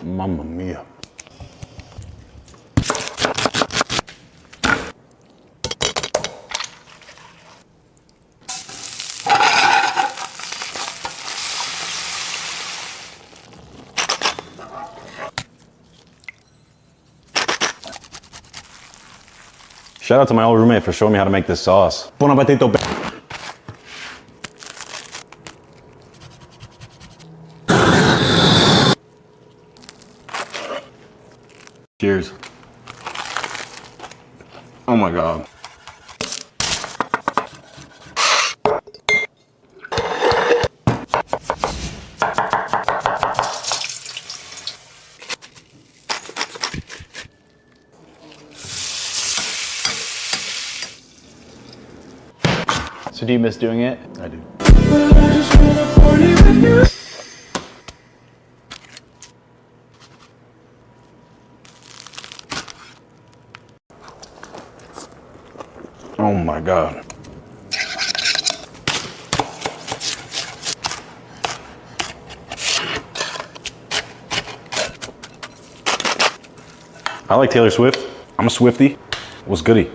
Mamma mia. Shout out to my old roommate for showing me how to make this sauce. Bon appetito. Cheers. Oh my God. So do you miss doing it? I do. Oh my God. I like Taylor Swift. I'm a Swiftie. What's goody?